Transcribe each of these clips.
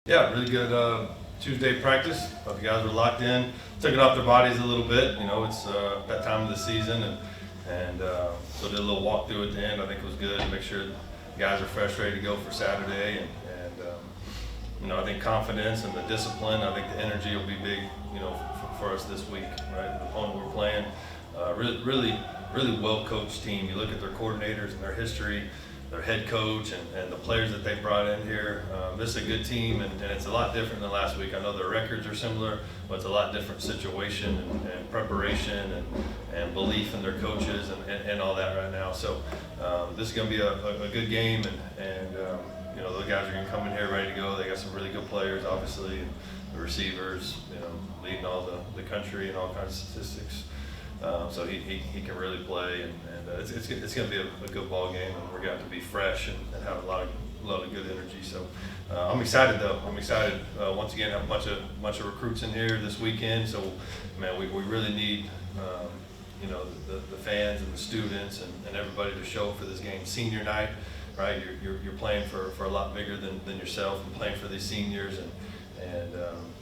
Yeah, really good Tuesday practice. Thought the guys were locked in. Took it off their bodies a little bit. You know, it's that time of the season, and so did a little walkthrough at the end. I think it was good to make sure the guys are fresh, ready to go for Saturday. And I think confidence and the discipline. I think the energy will be big. You know, for us this week, right? The opponent we're playing, really well coached team. You look at their coordinators and their history, their head coach, and the players that they brought in here. This is a good team, and it's a lot different than last week. I know their records are similar, but it's a lot different situation and preparation and belief in their coaches and all that right now. So this is going to be a good game, and the guys are going to come in here ready to go. They got some really good players, obviously, and the receivers, leading all the country and all kinds of statistics. So he can really play, and it's going to be a good ball game, and we're going to be fresh and have a lot of good energy. So I'm excited though. I'm excited once again. Have a bunch of recruits in here this weekend. So man, we really need the fans and the students and everybody to show up for this game. Senior night, right? You're playing for a lot bigger than yourself, and playing for these seniors, and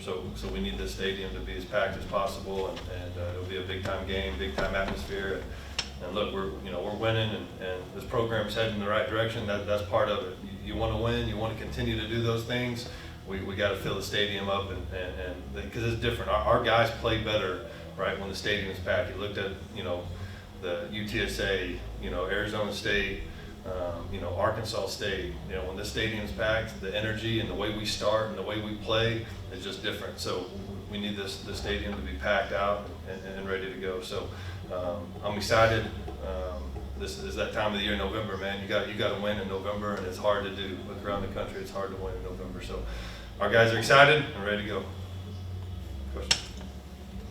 so we need this stadium to be as packed as possible, and it'll be a big time game, big time atmosphere, and look, we're winning, and this program's heading in the right direction. That's part of it. You want to win, you want to continue to do those things. We got to fill the stadium up, and because it's different. Our guys play better, right, when the stadium is packed. You looked at the UTSA, Arizona State. Arkansas State, when this stadium's packed, the energy and the way we start and the way we play is just different. So we need the stadium to be packed out and ready to go. So I'm excited. This is that time of the year, November, man. You got to win in November, and it's hard to do. Look around the country, it's hard to win in November. So our guys are excited and ready to go. Question?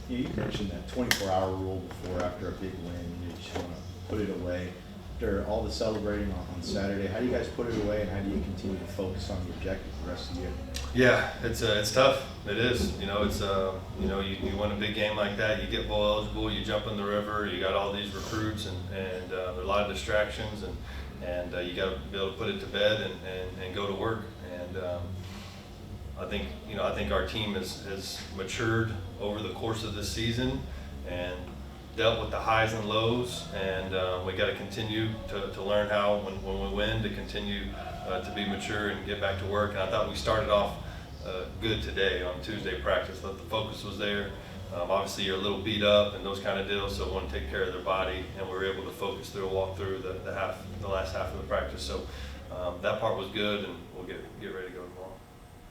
Yeah, you mentioned that 24-hour rule before, after a big win, you just want to put it away. After all the celebrating on Saturday, how do you guys put it away, and how do you continue to focus on the objective the rest of the year? Yeah, it's tough. It is. You win a big game like that, you get bowl eligible, you jump in the river, you got all these recruits, and there are a lot of distractions, and you got to be able to put it to bed and go to work. And I think our team has matured over the course of this season, and dealt with the highs and lows, and we got to continue to learn how, when we win, to continue to be mature and get back to work. And I thought we started off good today on Tuesday practice. The focus was there. Obviously, you're a little beat up and those kind of deals, so want to take care of their body, and we were able to focus through a walk through the last half of the practice. So that part was good, and we'll get ready to go tomorrow.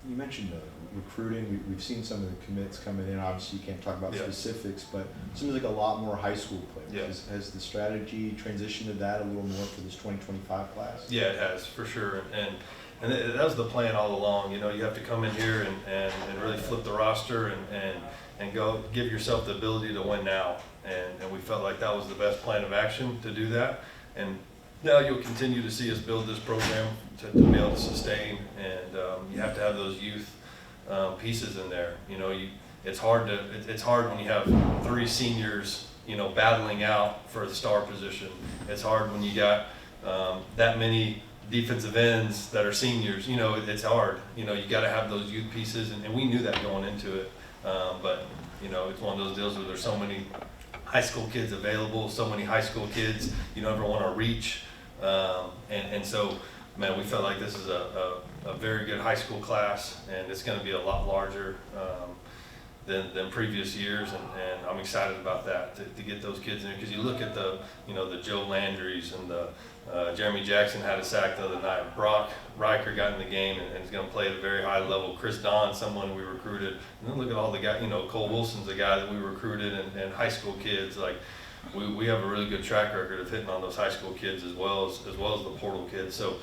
You mentioned recruiting. We've seen some of the commits coming in. Obviously, you can't talk about specifics, but it seems like a lot more high school players. Has the strategy transitioned to that a little more for this 2025 class? Yeah, it has, for sure. And that was the plan all along. You have to come in here and really flip the roster and go give yourself the ability to win now. And we felt like that was the best plan of action to do that. And now you'll continue to see us build this program to be able to sustain, and you have to have those youth pieces in there. It's hard when you have three seniors, battling out for the star position. It's hard when you got that many defensive ends that are seniors. It's hard. You got to have those youth pieces, and we knew that going into it. But it's one of those deals where there's so many high school kids available, so many high school kids you never want to reach. And so, man, we felt like this is a very good high school class, and it's going to be a lot larger than previous years, and I'm excited about that, to get those kids in there, because you look at the Joe Landrys and the Jeremy Jackson had a sack the other night. Brock Riker got in the game and is going to play at a very high level. Chris Don, someone we recruited, and then look at all the guys. Cole Wilson's a guy that we recruited, and high school kids. Like we have a really good track record of hitting on those high school kids as well as the portal kids. So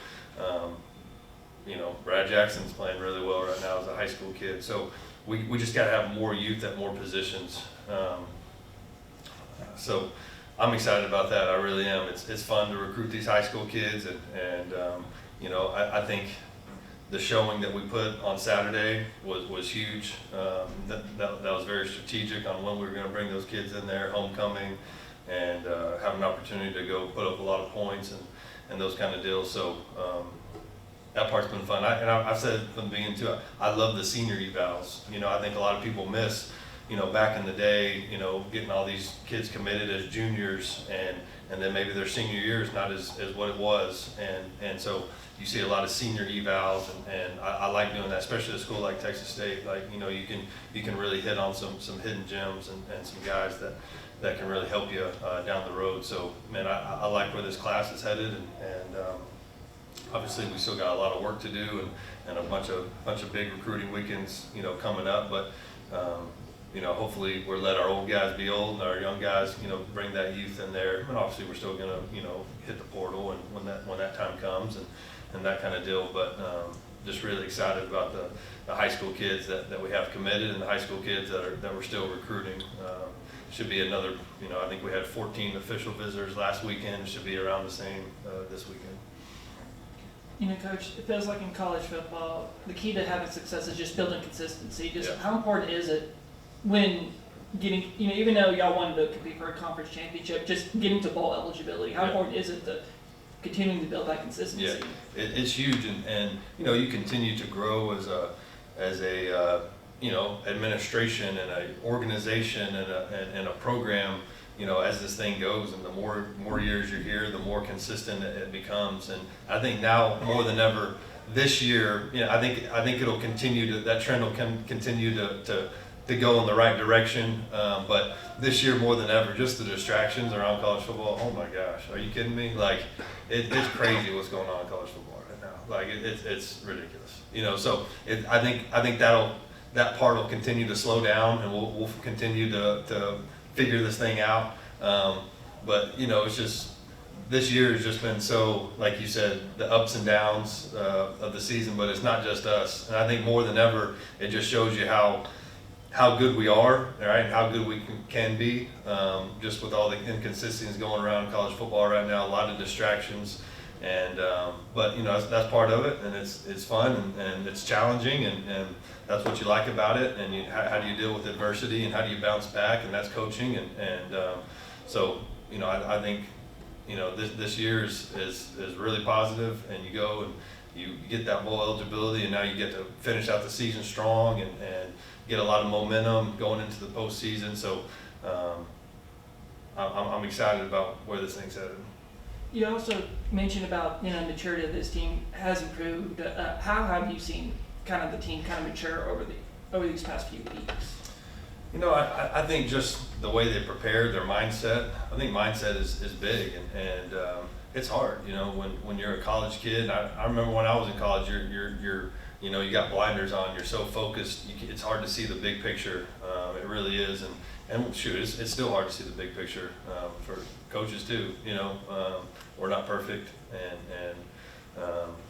Brad Jackson's playing really well right now as a high school kid. So we just got to have more youth at more positions. So I'm excited about that. I really am. It's fun to recruit these high school kids, and I think the showing that we put on Saturday was huge. That was very strategic on when we were going to bring those kids in there, homecoming, and have an opportunity to go put up a lot of points and those kind of deals. So that part's been fun. I've said from the beginning too, I love the senior evals. You know, I think a lot of people miss, you know, back in the day, you know, getting all these kids committed as juniors and then maybe their senior year is not as what it was. And so you see a lot of senior evals and I like doing that, especially at a school like Texas State. Like, you know, you can really hit on some hidden gems and some guys that can really help you down the road. So, man, I like where this class is headed and obviously we still got a lot of work to do and a bunch of big recruiting weekends, you know, coming up, but you know, hopefully we'll let our old guys be old and our young guys, you know, bring that youth in there. And obviously we're still gonna, you know, hit the portal and when that time comes and that kind of deal. But just really excited about the high school kids that we have committed and the high school kids that we're still recruiting. Should be another, you know, I think we had 14 official visitors last weekend. Should be around the same this weekend. You know, Coach, it feels like in college football, the key to having success is just building consistency. Just how important is it when getting, you know, even though y'all wanted to compete for a conference championship, just getting to bowl eligibility, how important is it to continuing to build that consistency? Yeah, it's huge, and you know, you continue to grow as a you know, administration and a organization and a program, you know, as this thing goes, and the more years you're here, the more consistent it becomes. And I think now more than ever this year, you know, I think it'll continue to, that trend will continue to go in the right direction. But this year more than ever, just the distractions around college football. Oh my gosh, are you kidding me? Like it's crazy what's going on in college football right now. Like it's ridiculous. You know, so I think that part will continue to slow down, and we'll continue to figure this thing out. But you know, it's just this year has just been so, like you said, the ups and downs of the season. But it's not just us, and I think more than ever, it just shows you how good we are, right? How good we can be, just with all the inconsistencies going around college football right now. A lot of distractions, and but you know, that's part of it, and it's fun and it's challenging, and that's what you like about it. And how do you deal with adversity, and how do you bounce back? And that's coaching, and so you know, I think you know this year is really positive, and you go and you get that bowl eligibility, and now you get to finish out the season strong and get a lot of momentum going into the postseason. So I'm excited about where this thing's headed. You also mentioned about, you know, maturity of this team has improved. How have you seen kind of the team kind of mature over these past few weeks? You know, I think just the way they prepare, their mindset. I think mindset is big, and it's hard. You know, when you're a college kid. I remember when I was in college, you're you know, you got blinders on. You're so focused. It's hard to see the big picture. It really is, and shoot, it's still hard to see the big picture for coaches too. You know, we're not perfect, and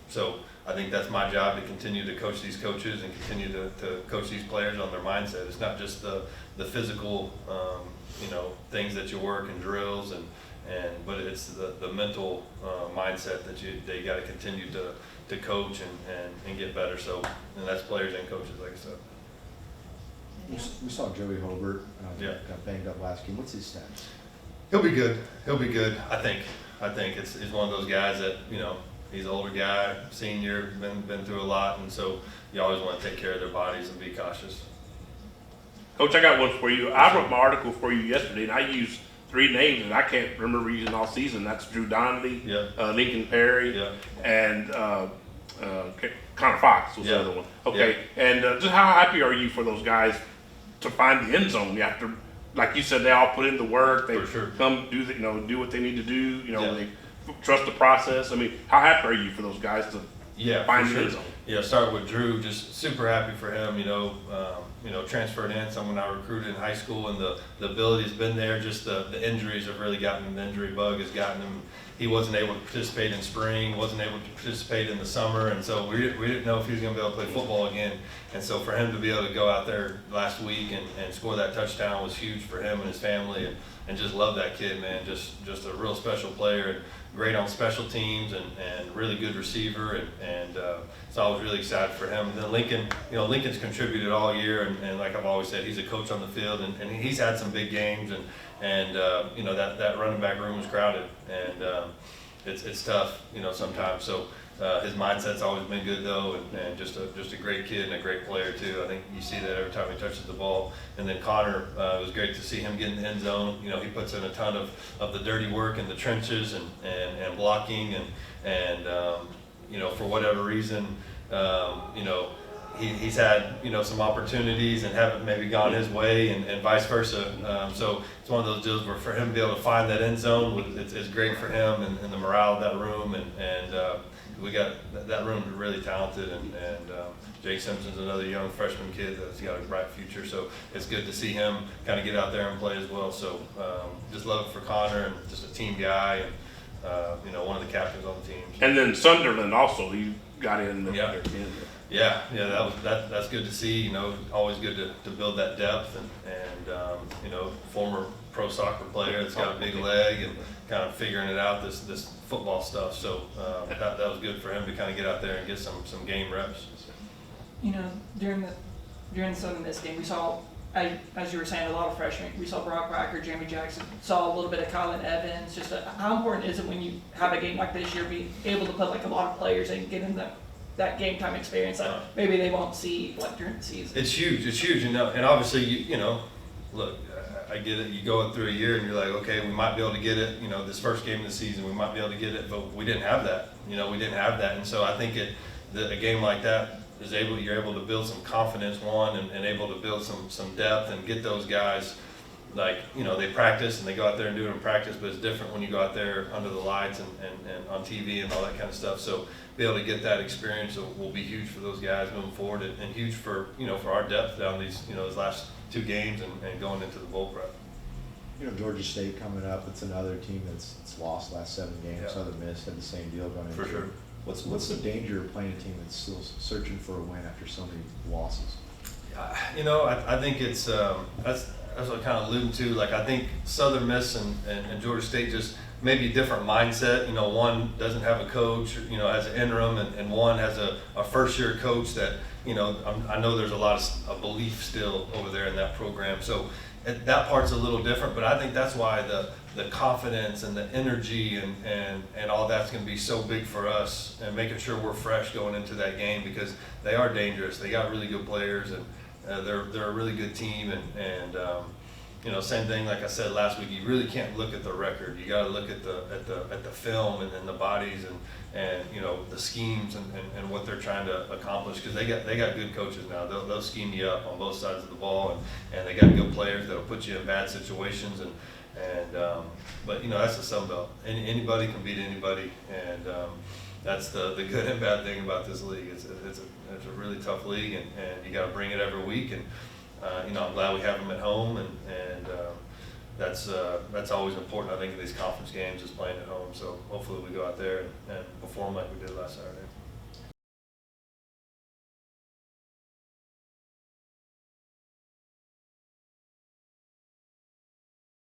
so I think that's my job to continue to coach these coaches and continue to coach these players on their mindset. It's not just the physical, you know, things that you work and drills but it's the mental mindset that they got to continue to coach and get better. So, and that's players and coaches, like I said. We saw Joey Hobart got banged up last game. What's his stats? He'll be good. I think he's one of those guys that, you know, he's an older guy, senior, been through a lot, and so you always want to take care of their bodies and be cautious. Coach, I got one for you. I wrote my article for you yesterday, and I used 3 names that I can't remember using all season. That's Drew Donnelly, Lincoln Perry, and Connor Fox was the other one. Okay, and just how happy are you for those guys to find the end zone after, like you said, they all put in the work. They come do what they need to do. You know, they trust the process. I mean, how happy are you for those guys to find the end zone? Yeah, start with Drew. Just super happy for him. You know, transferred in, someone I recruited in high school, and the ability's been there. Just the injuries have really gotten him. The injury bug has gotten him. He wasn't able to participate in spring, wasn't able to participate in the summer, and so we didn't know if he was going to be able to play football again. And so for him to be able to go out there last week and score that touchdown was huge for him and his family, and just love that kid, man. Just a real special player, and great on special teams, and really good receiver, and so I was really excited for him. And then Lincoln, you know, Lincoln's contributed all year, and like I've always said, he's a coach on the field, and he's had some big games, and you know, that running back room is crowded, and it's tough, you know, sometimes. So His mindset's always been good though, and just a great kid and a great player too. I think you see that every time he touches the ball. And then Connor, it was great to see him get in the end zone. You know, he puts in a ton of the dirty work in the trenches and blocking and you know, for whatever reason, you know, he's had, you know, some opportunities and haven't maybe gone his way and vice versa. So it's one of those deals where for him to be able to find that end zone, it's great for him and the morale of that room. And we got that room really talented. And Jake Simpson's another young freshman kid that's got a bright future. So it's good to see him kind of get out there and play as well. So just love it for Connor and just a team guy and, you know, one of the captains on the team. And then Sunderland also, he got in. Yeah, that's good to see. You know, always good to build that depth and you know, former pro soccer player that's got a big leg and kind of figuring it out this football stuff. So that was good for him to kind of get out there and get some game reps. You know, during the Southern Miss game, we saw, as you were saying, a lot of freshmen. We saw Brock Racker, Jeremy Jackson, saw a little bit of Colin Evans. Just how important is it when you have a game like this year, be able to put like a lot of players and get in that game time experience that maybe they won't see like during the season? It's huge, you know, and obviously you know, look, I get it. You go through a year and you're like, okay, we might be able to get it. You know, this first game of the season, we might be able to get it, but we didn't have that. You know, we didn't have that, and so I think a game like that you're able to build some confidence, and able to build some depth and get those guys, like, you know, they practice and they go out there and do it in practice, but it's different when you go out there under the lights and on TV and all that kind of stuff. So be able to get that experience will be huge for those guys moving forward and huge for, you know, for our depth down these last 2 games and going into the bowl prep. You know, Georgia State coming up, it's another team that's lost last 7 games. Yeah. Southern Miss had the same deal going into For sure. What's the danger of playing a team that's still searching for a win after so many losses? You know, I think it's that's what I kind of alluded to. Like, I think Southern Miss and Georgia State just maybe a different mindset. You know, one doesn't have a coach, you know, as an interim, and one has a first-year coach that, you know, I know there's a lot of belief still over there in that program. So that part's a little different, but I think that's why the confidence and the energy and all that's going to be so big for us, and making sure we're fresh going into that game, because they are dangerous. They got really good players, and they're a really good team, and you know, same thing like I said last week. You really can't look at the record. You got to look at the film and the bodies and you know, the schemes and what they're trying to accomplish, because they got good coaches now. They'll scheme you up on both sides of the ball, and they got good players that'll put you in bad situations and but you know, that's the Sun Belt. Anybody can beat anybody, and that's the good and bad thing about this league. It's a really tough league, and you got to bring it every week. And you know, I'm glad we have them at home, and that's always important. I think in these conference games is playing at home. So hopefully we go out there and perform like we did last Saturday.